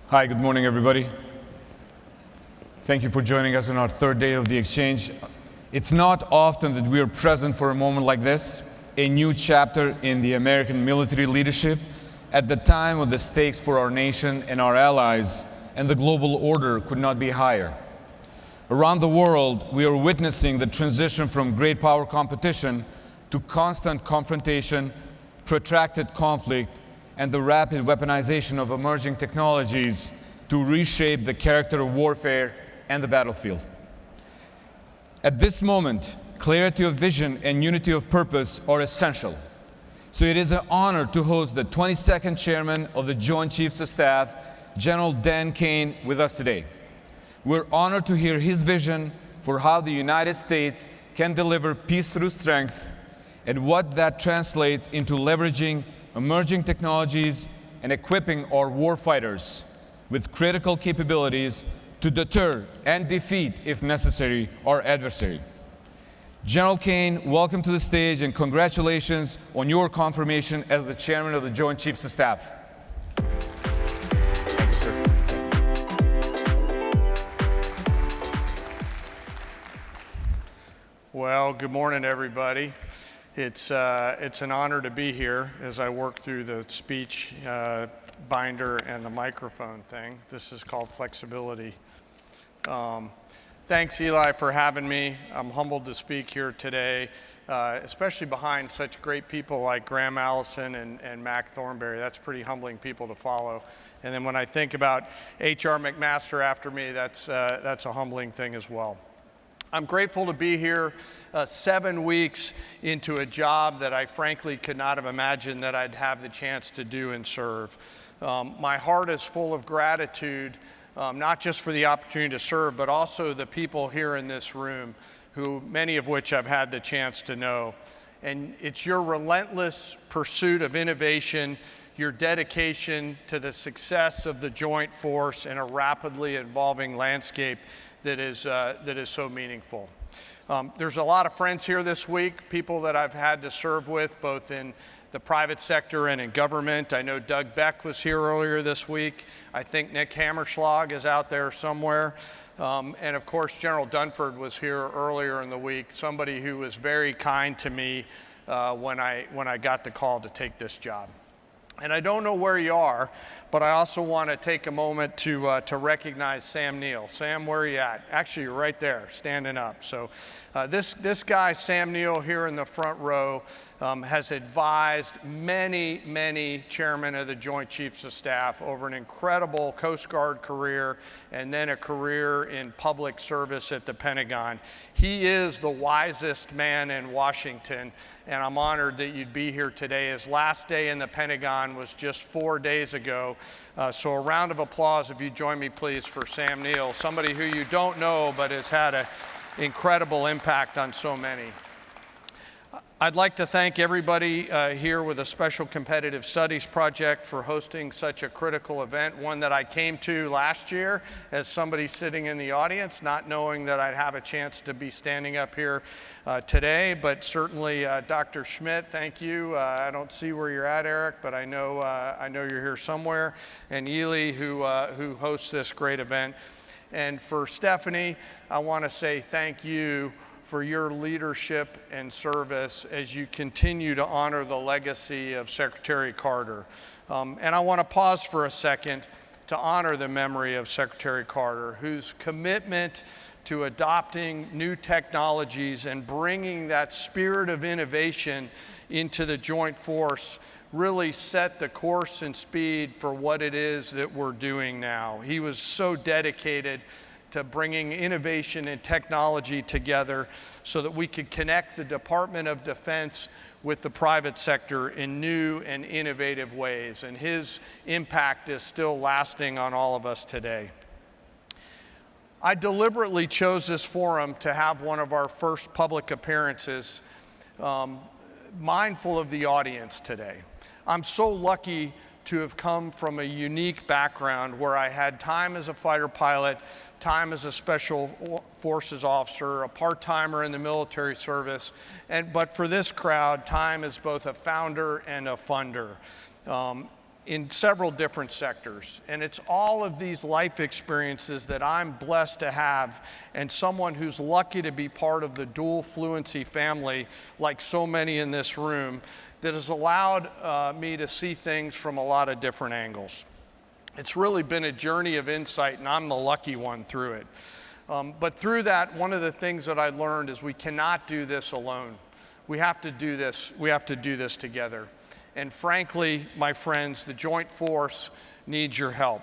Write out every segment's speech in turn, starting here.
Hi, good morning, everybody. Thank you for joining us on our third day of the exchange. It's not often that we are present for a moment like this, a new chapter in the American military leadership at the time when the stakes for our nation and our allies and the global order could not be higher. Around the world, we are witnessing the transition from great power competition to constant confrontation, protracted conflict, and the rapid weaponization of emerging technologies to reshape the character of warfare and the battlefield. At this moment, clarity of vision and unity of purpose are essential. So it is an honor to host the 22nd Chairman of the Joint Chiefs of Staff, General Dan Caine, with us today. We're honored to hear his vision for how the United States can deliver peace through strength and what that translates into leveraging emerging technologies and equipping our warfighters with critical capabilities to deter and defeat, if necessary, our adversary. General Caine, welcome to the stage and congratulations on your confirmation as the Chairman of the Joint Chiefs of Staff. Thank you, sir. Well, good morning, everybody. It's an honor to be here as I work through the speech binder and the microphone thing. This is called flexibility. Thanks, Ylli, for having me. I'm humbled to speak here today, especially behind such great people like Graham Allison and Mac Thornberry. That's pretty humbling people to follow. And then when I think about H.R. McMaster after me, that's a humbling thing as well. I'm grateful to be here 7 weeks into a job that I frankly could not have imagined that I'd have the chance to do and serve. My heart is full of gratitude, not just for the opportunity to serve, but also the people here in this room, who many of which I've had the chance to know. And it's your relentless pursuit of innovation, your dedication to the success of the joint force in a rapidly evolving landscape that is so meaningful. There's a lot of friends here this week, people that I've had to serve with, both in the private sector and in government. I know Doug Beck was here earlier this week. I think Nick Hammerschlag is out there somewhere. And of course, General Dunford was here earlier in the week, somebody who was very kind to me when I got the call to take this job. And I don't know where you are, but I also want to take a moment to recognize Sam Neill. Sam, where are you at? Actually, you're right there, standing up. So this guy, Sam Neill, here in the front row, has advised many chairmen of the Joint Chiefs of Staff over an incredible Coast Guard career and then a career in public service at the Pentagon. He is the wisest man in Washington, and I'm honored that you'd be here today. His last day in the Pentagon was just 4 days ago. So a round of applause, if you join me, please, for Sam Neill, somebody who you don't know but has had an incredible impact on so many. I'd like to thank everybody here with a special competitive studies project for hosting such a critical event, one that I came to last year as somebody sitting in the audience, not knowing that I'd have a chance to be standing up here today. But certainly, Dr. Schmidt, thank you. I don't see where you're at, Eric, but I know you're here somewhere. And Ylli, who hosts this great event. And for Stephanie, I want to say thank you for your leadership and service as you continue to honor the legacy of Secretary Carter. And I want to pause for a second to honor the memory of Secretary Carter, whose commitment to adopting new technologies and bringing that spirit of innovation into the joint force really set the course and speed for what it is that we're doing now. He was so dedicated to bringing innovation and technology together so that we could connect the Department of Defense with the private sector in new and innovative ways. And his impact is still lasting on all of us today. I deliberately chose this forum to have one of our first public appearances, mindful of the audience today. I'm so lucky to have come from a unique background where I had time as a fighter pilot, time as a special forces officer, a part-timer in the military service, but for this crowd, time as both a founder and a funder. in several different sectors. And it's all of these life experiences that I'm blessed to have, and someone who's lucky to be part of the dual fluency family, like so many in this room, that has allowed me to see things from a lot of different angles. It's really been a journey of insight, and I'm the lucky one through it. But through that, one of the things that I learned is we cannot do this alone. We have to do this. We have to do this together. And frankly, my friends, the Joint Force needs your help.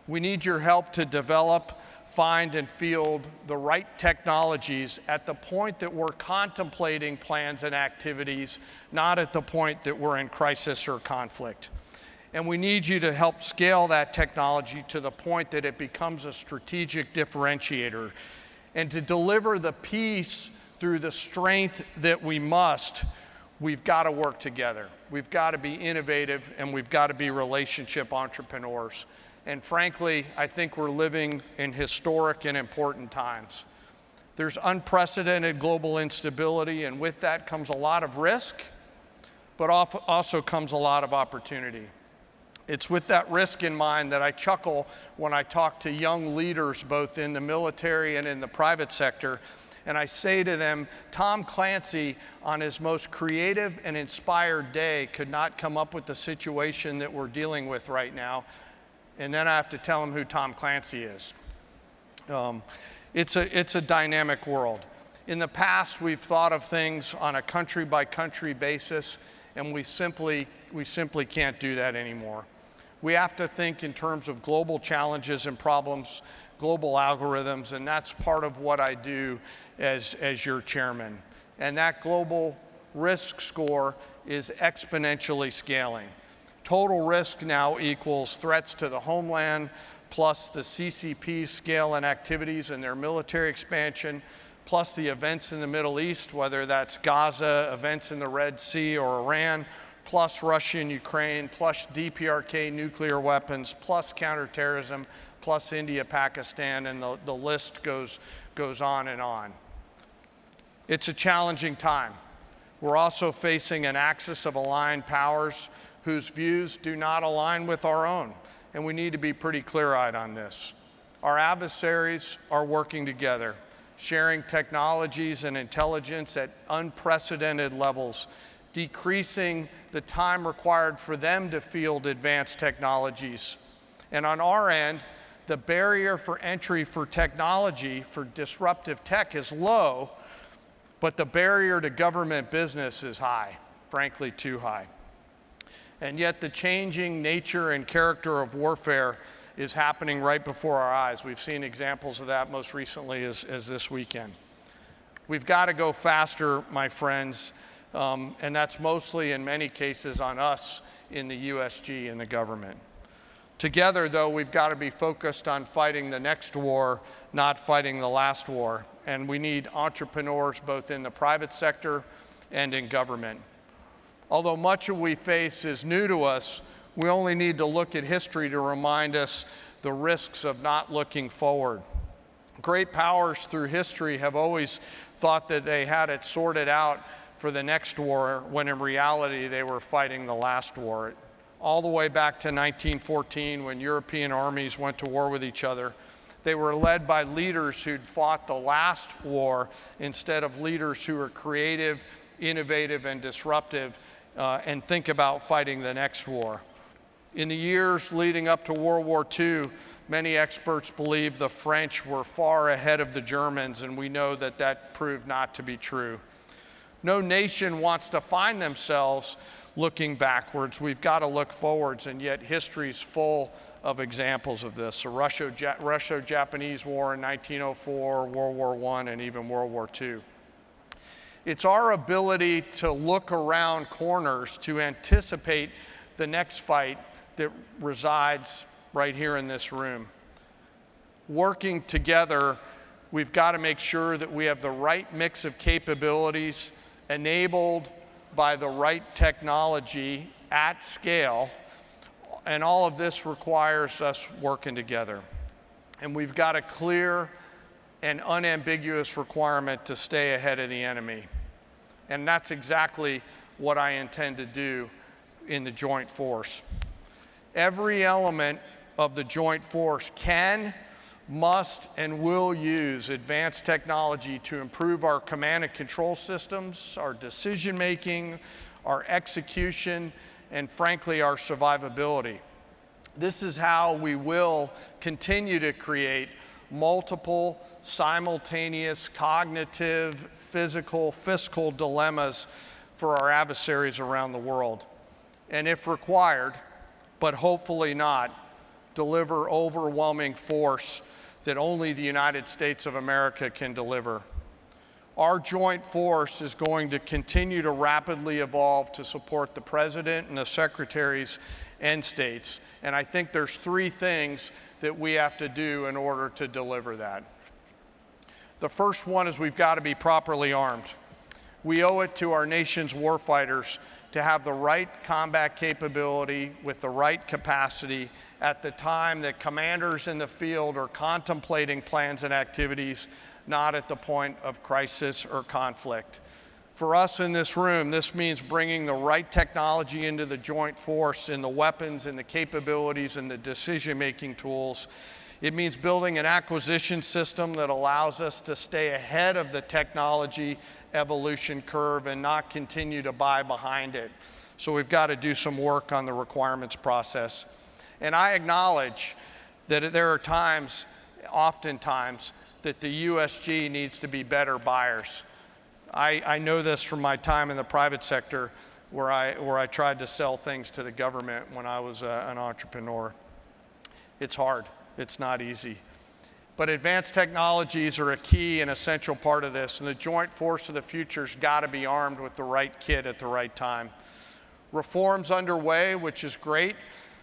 We need your help to develop, find, and field the right technologies at the point that we're contemplating plans and activities, not at the point that we're in crisis or conflict. And we need you to help scale that technology to the point that it becomes a strategic differentiator. And to deliver the peace through the strength that we must, we've got to work together. We've got to be innovative, and we've got to be relationship entrepreneurs. And frankly, I think we're living in historic and important times. There's unprecedented global instability, and with that comes a lot of risk, but also comes a lot of opportunity. It's with that risk in mind that I chuckle when I talk to young leaders, both in the military and in the private sector, and I say to them, Tom Clancy, on his most creative and inspired day, could not come up with the situation that we're dealing with right now. And then I have to tell him who Tom Clancy is. It's a dynamic world. In the past, we've thought of things on a country-by-country basis, and we simply can't do that anymore. We have to think in terms of global challenges and problems, global algorithms, and that's part of what I do as your chairman. And that global risk score is exponentially scaling. Total risk now equals threats to the homeland, plus the CCP's scale and activities and their military expansion, plus the events in the Middle East, whether that's Gaza, events in the Red Sea or Iran, plus Russia and Ukraine, plus DPRK nuclear weapons, plus counterterrorism, plus India, Pakistan, and the list goes on and on. It's a challenging time. We're also facing an axis of aligned powers whose views do not align with our own, and we need to be pretty clear-eyed on this. Our adversaries are working together, sharing technologies and intelligence at unprecedented levels, decreasing the time required for them to field advanced technologies. And on our end, the barrier for entry for technology, for disruptive tech, is low, but the barrier to government business is high, frankly, too high. And yet the changing nature and character of warfare is happening right before our eyes. We've seen examples of that most recently as this weekend. We've got to go faster, my friends, and that's mostly, in many cases, on us in the USG and the government. Together, though, we've got to be focused on fighting the next war, not fighting the last war. And we need entrepreneurs both in the private sector and in government. Although much of what we face is new to us, we only need to look at history to remind us the risks of not looking forward. Great powers through history have always thought that they had it sorted out for the next war, when in reality they were fighting the last war. All the way back to 1914, when European armies went to war with each other, they were led by leaders who'd fought the last war instead of leaders who were creative, innovative, and disruptive, and think about fighting the next war. In the years leading up to World War II, many experts believe the French were far ahead of the Germans, and we know that that proved not to be true. No nation wants to find themselves looking backwards. We've got to look forwards, and yet history's full of examples of this. The Russo-Japanese War in 1904, World War I, and even World War II. It's our ability to look around corners to anticipate the next fight that resides right here in this room. Working together, we've got to make sure that we have the right mix of capabilities enabled by the right technology at scale, and all of this requires us working together. And we've got a clear and unambiguous requirement to stay ahead of the enemy. And that's exactly what I intend to do in the Joint Force. Every element of the joint force can, must, and will use advanced technology to improve our command and control systems, our decision-making, our execution, and frankly, our survivability. This is how we will continue to create multiple, simultaneous, cognitive, physical, fiscal dilemmas for our adversaries around the world. And if required, but hopefully not, deliver overwhelming force that only the United States of America can deliver. Our joint force is going to continue to rapidly evolve to support the President and the Secretaries and states. And I think there's three things that we have to do in order to deliver that. The first one is we've got to be properly armed. We owe it to our nation's warfighters to have the right combat capability with the right capacity at the time that commanders in the field are contemplating plans and activities, not at the point of crisis or conflict. For us in this room, this means bringing the right technology into the joint force, in the weapons and the capabilities and the decision-making tools. It means building an acquisition system that allows us to stay ahead of the technology evolution curve and not continue to buy behind it. So we've got to do some work on the requirements process. And I acknowledge that there are times, oftentimes, that the USG needs to be better buyers. I know this from my time in the private sector where I tried to sell things to the government when I was an entrepreneur. It's hard. It's not easy. But advanced technologies are a key and essential part of this, and the joint force of the future's got to be armed with the right kit at the right time. Reform's underway, which is great.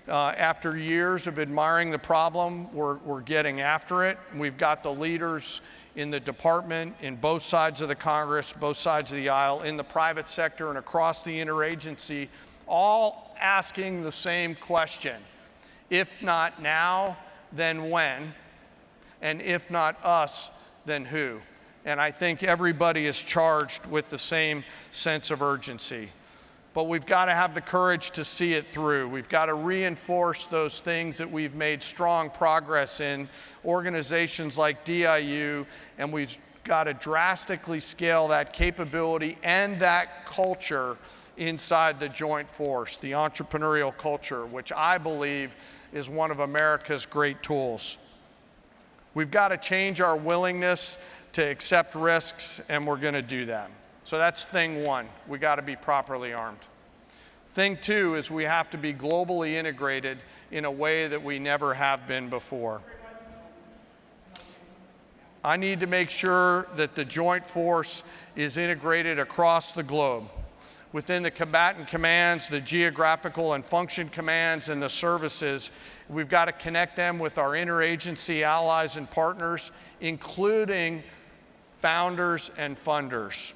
After years of admiring the problem, we're getting after it. We've got the leaders in the department, in both sides of the Congress, both sides of the aisle, in the private sector and across the interagency, all asking the same question. If not now, then when? And if not us, then who? And I think everybody is charged with the same sense of urgency. But we've got to have the courage to see it through. We've got to reinforce those things that we've made strong progress in, organizations like DIU, and we've got to drastically scale that capability and that culture inside the joint force, the entrepreneurial culture, which I believe is one of America's great tools. We've got to change our willingness to accept risks, and we're going to do that. So that's thing one. We got to be properly armed. Thing two is we have to be globally integrated in a way that we never have been before. I need to make sure that the joint force is integrated across the globe. Within the combatant commands, the geographical and function commands, and the services, we've got to connect them with our interagency allies and partners, including founders and funders,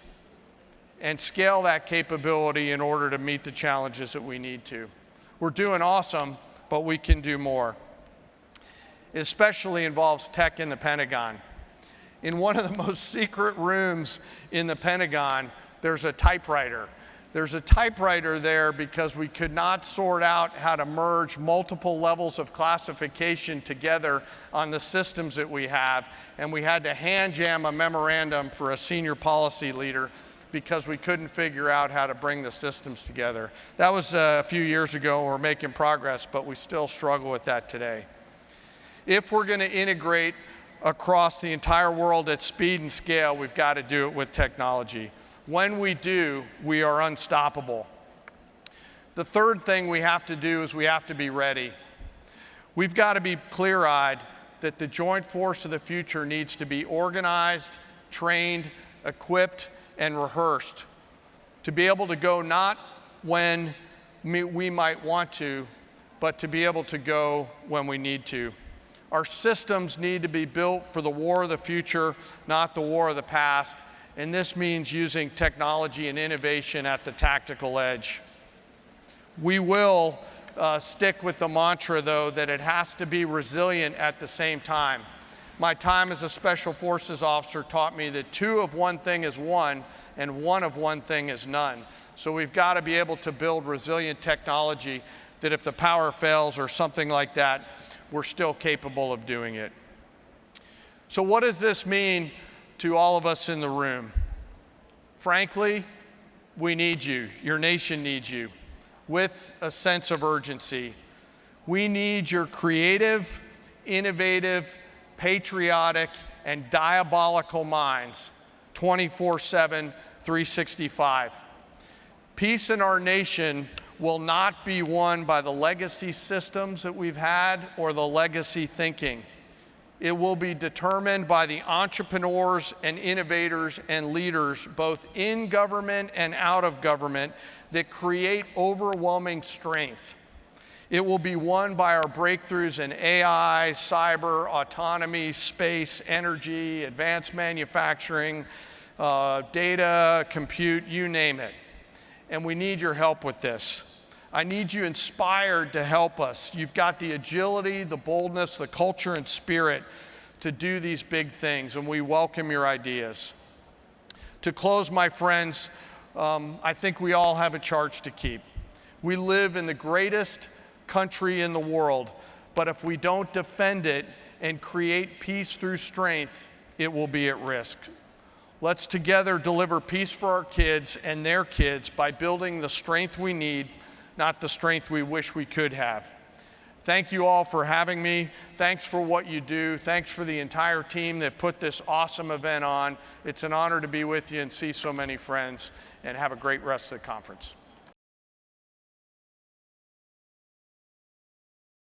and scale that capability in order to meet the challenges that we need to. We're doing awesome, but we can do more. It especially involves tech in the Pentagon. In one of the most secret rooms in the Pentagon, there's a typewriter. There's a typewriter there because we could not sort out how to merge multiple levels of classification together on the systems that we have, and we had to hand jam a memorandum for a senior policy leader because we couldn't figure out how to bring the systems together. That was a few years ago. We're making progress, but we still struggle with that today. If we're going to integrate across the entire world at speed and scale, we've got to do it with technology. When we do, we are unstoppable. The third thing we have to do is we have to be ready. We've got to be clear-eyed that the joint force of the future needs to be organized, trained, equipped, and rehearsed to be able to go not when we might want to, but to be able to go when we need to. Our systems need to be built for the war of the future, not the war of the past, and this means using technology and innovation at the tactical edge. We will stick with the mantra, though, that it has to be resilient at the same time. My time as a Special Forces officer taught me that two of one thing is one, and one of one thing is none. So we've got to be able to build resilient technology that if the power fails or something like that, we're still capable of doing it. So what does this mean to all of us in the room? Frankly, we need you. Your nation needs you with a sense of urgency. We need your creative, innovative, patriotic, and diabolical minds 24/7, 365. Peace in our nation will not be won by the legacy systems that we've had or the legacy thinking. It will be determined by the entrepreneurs and innovators and leaders, both in government and out of government, that create overwhelming strength. It will be won by our breakthroughs in AI, cyber, autonomy, space, energy, advanced manufacturing, data, compute, you name it. And we need your help with this. I need you inspired to help us. You've got the agility, the boldness, the culture and spirit to do these big things, and we welcome your ideas. To close, my friends, I think we all have a charge to keep. We live in the greatest country in the world, but if we don't defend it and create peace through strength, it will be at risk. Let's together deliver peace for our kids and their kids by building the strength we need, not the strength we wish we could have. Thank you all for having me. Thanks for what you do. Thanks for the entire team that put this awesome event on. It's an honor to be with you and see so many friends, and have a great rest of the conference.